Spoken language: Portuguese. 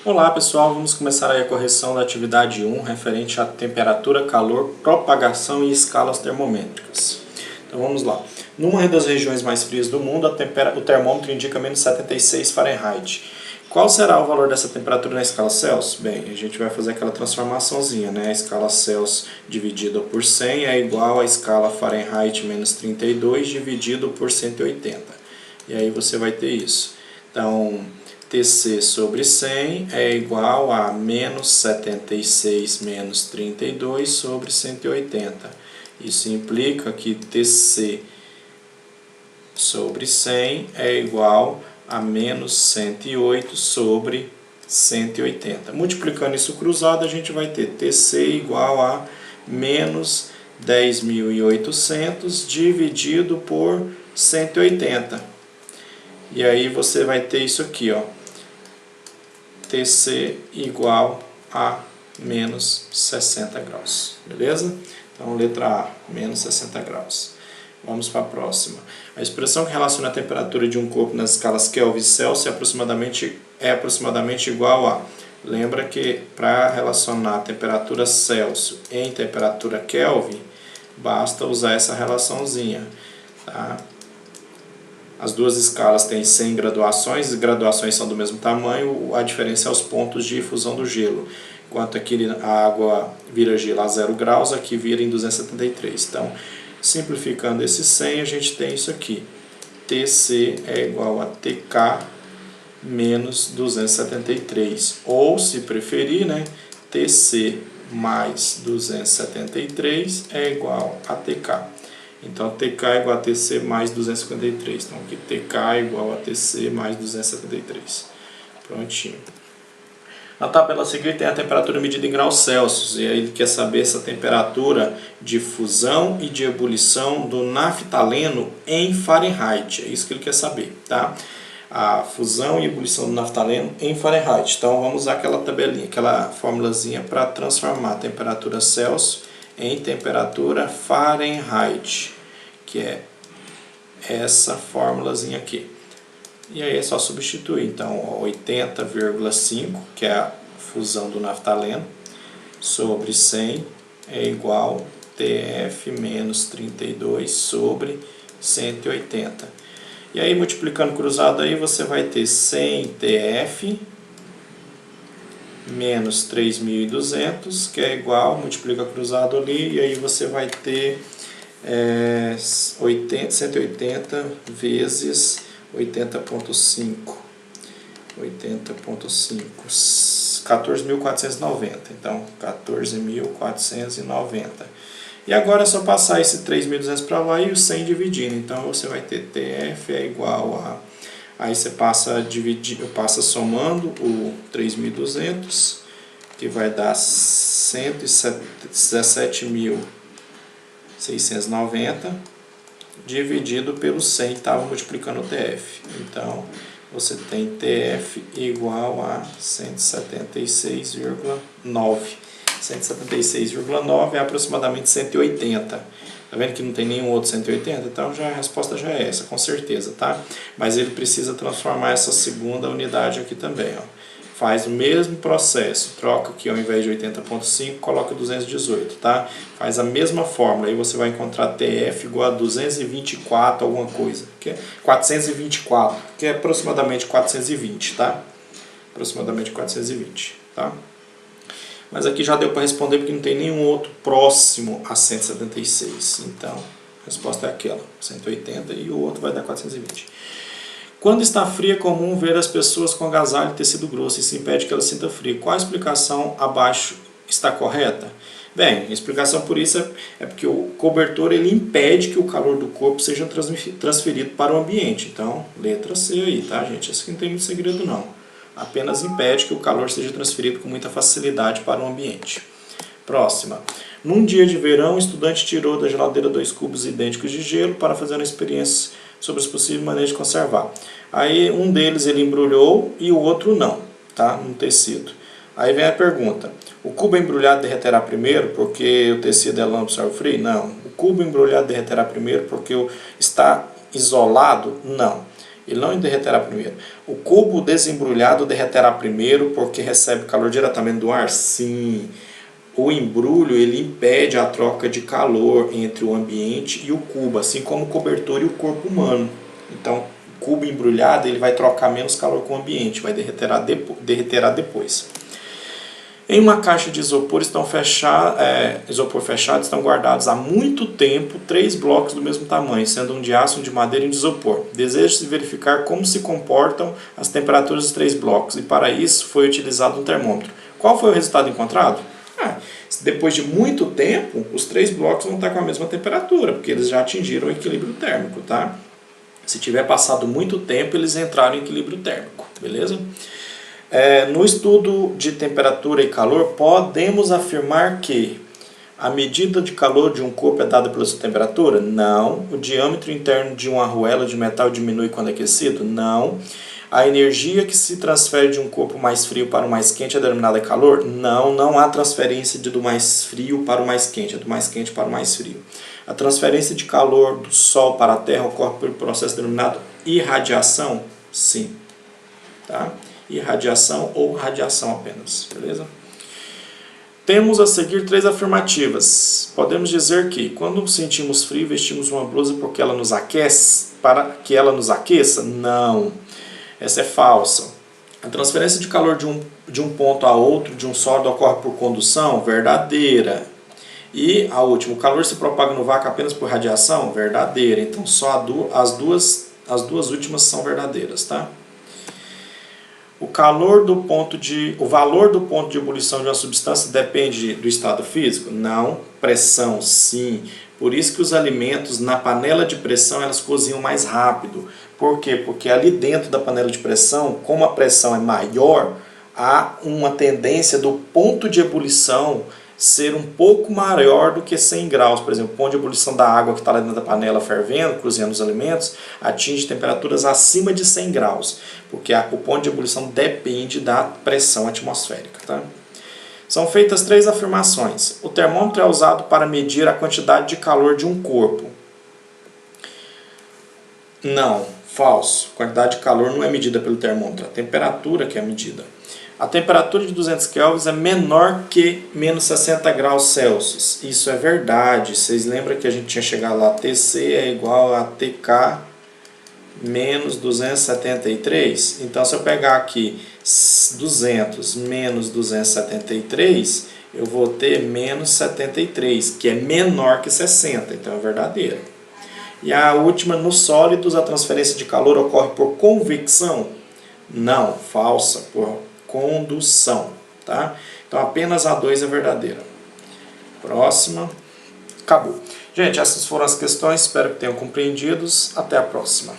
Olá pessoal, vamos começar aí a correção da atividade 1 referente à temperatura, calor, propagação e escalas termométricas. Então vamos lá. Numa das regiões mais frias do mundo, o termômetro indica menos 76 Fahrenheit. Qual será o valor dessa temperatura na escala Celsius? Bem, a gente vai fazer aquela transformaçãozinha, né? A escala Celsius dividida por 100 é igual à escala Fahrenheit menos 32 dividido por 180. E aí você vai ter isso. Então, TC sobre 100 é igual a menos 76 menos 32 sobre 180. Isso implica que TC sobre 100 é igual a menos 108 sobre 180. Multiplicando isso cruzado, a gente vai ter TC igual a menos 10.800 dividido por 180. E aí você vai ter isso aqui, ó. TC igual a menos 60 graus, beleza? Então, letra A, menos 60 graus. Vamos para a próxima. A expressão que relaciona a temperatura de um corpo nas escalas Kelvin e Celsius é aproximadamente igual a... Lembra que para relacionar a temperatura Celsius em temperatura Kelvin, basta usar essa relaçãozinha, tá? As duas escalas têm 100 graduações, as graduações são do mesmo tamanho, a diferença é os pontos de fusão do gelo. Enquanto aqui a água vira gelo a 0 graus, aqui vira em 273. Então, simplificando esse 100, a gente tem isso aqui. TC é igual a TK menos 273. Ou, se preferir, né, TC mais 273 é igual a TK. Então, TK é igual a TC mais 253. Então, aqui TK é igual a TC mais 273. Prontinho. Na tabela a seguir tem a temperatura medida em graus Celsius. E aí ele quer saber essa temperatura de fusão e de ebulição do naftaleno em Fahrenheit. É isso que ele quer saber, tá? A fusão e ebulição do naftaleno em Fahrenheit. Então, vamos usar aquela tabelinha, aquela formulazinha para transformar a temperatura Celsius em temperatura Fahrenheit, que é essa formulazinha aqui. E aí é só substituir. Então, 80,5, que é a fusão do naftaleno, sobre 100 é igual TF menos 32 sobre 180. E aí, multiplicando cruzado aí, você vai ter 100 TF menos 3.200, que é igual, multiplica cruzado ali, e aí você vai ter 180 vezes 80,5. 14.490. Então, 14.490. E agora é só passar esse 3.200 para lá e o 100 dividindo. Então, você vai ter TF é igual a... Aí você passa somando o 3.200, que vai dar 117.690, dividido pelo 100, que estava multiplicando o TF. Então, você tem TF igual a 176,9. 176,9 é aproximadamente 180. Tá vendo que não tem nenhum outro 180? Então a resposta já é essa, com certeza, tá? Mas ele precisa transformar essa segunda unidade aqui também, ó. Faz o mesmo processo, troca aqui ao invés de 80,5, coloca 218, tá? Faz a mesma fórmula, aí você vai encontrar TF igual a 224 alguma coisa, que é 424, que é aproximadamente 420, tá? Aproximadamente 420, tá? Mas aqui já deu para responder porque não tem nenhum outro próximo a 176. Então, a resposta é aquela, 180, e o outro vai dar 420. Quando está fria, é comum ver as pessoas com agasalho e tecido grosso. Isso impede que ela sinta frio. Qual a explicação abaixo está correta? Bem, a explicação por isso é porque o cobertor ele impede que o calor do corpo seja transferido para o ambiente. Então, letra C aí, tá, gente? Isso aqui não tem muito segredo, não. Apenas impede que o calor seja transferido com muita facilidade para o ambiente. Próxima. Num dia de verão, o estudante tirou da geladeira 2 cubos idênticos de gelo para fazer uma experiência sobre as possíveis maneiras de conservar. Aí um deles ele embrulhou e o outro não, tá? No tecido. Aí vem a pergunta. O cubo embrulhado derreterá primeiro porque o tecido é lã absorve frio? Não. O cubo embrulhado derreterá primeiro porque está isolado? Não. Ele não derreterá primeiro. O cubo desembrulhado derreterá primeiro porque recebe calor diretamente do ar? Sim. O embrulho ele impede a troca de calor entre o ambiente e o cubo, assim como o cobertor e o corpo humano. Então, o cubo embrulhado ele vai trocar menos calor com o ambiente, vai derreterá depois. Em uma caixa de isopor fechado estão guardados há muito tempo 3 blocos do mesmo tamanho, sendo um de aço, um de madeira e um de isopor. Deseja-se verificar como se comportam as temperaturas dos 3 blocos e para isso foi utilizado um termômetro. Qual foi o resultado encontrado? Depois de muito tempo, os 3 blocos vão estar com a mesma temperatura, porque eles já atingiram o equilíbrio térmico, tá? Se tiver passado muito tempo, eles entraram em equilíbrio térmico, beleza? No estudo de temperatura e calor, podemos afirmar que a medida de calor de um corpo é dada pela sua temperatura? Não. O diâmetro interno de uma arruela de metal diminui quando aquecido? Não. A energia que se transfere de um corpo mais frio para o mais quente é denominada calor? Não, não há transferência do mais frio para o mais quente, é do mais quente para o mais frio. A transferência de calor do Sol para a Terra ocorre pelo processo denominado irradiação? Sim. Tá? Irradiação ou radiação apenas, beleza? Temos a seguir 3 afirmativas. Podemos dizer que quando sentimos frio, vestimos uma blusa porque ela nos aquece, para que ela nos aqueça? Não. Essa é falsa. A transferência de calor de um ponto a outro de um sólido ocorre por condução? Verdadeira. E a última, o calor se propaga no vácuo apenas por radiação? Verdadeira. Então só as duas últimas são verdadeiras, tá? O valor do ponto de ebulição de uma substância depende do estado físico? Não. Pressão, sim. Por isso que os alimentos na panela de pressão elas cozinham mais rápido. Por quê? Porque ali dentro da panela de pressão, como a pressão é maior, há uma tendência do ponto de ebulição ser um pouco maior do que 100 graus. Por exemplo, o ponto de ebulição da água que está lá dentro da panela fervendo, cozinhando os alimentos, atinge temperaturas acima de 100 graus, porque o ponto de ebulição depende da pressão atmosférica. Tá? São feitas 3 afirmações. O termômetro é usado para medir a quantidade de calor de um corpo. Não, falso. A quantidade de calor não é medida pelo termômetro, a temperatura que é medida. A temperatura de 200 kelvins é menor que menos 60 graus Celsius. Isso é verdade. Vocês lembram que a gente tinha chegado lá, TC é igual a TK menos 273? Então, se eu pegar aqui 200 menos 273, eu vou ter menos 73, que é menor que 60, então é verdadeira. E a última, nos sólidos, a transferência de calor ocorre por convecção? Não, falsa, por condução, tá? Então apenas a 2 é verdadeira. Próxima. Acabou. Gente, essas foram as questões, espero que tenham compreendido. Até a próxima.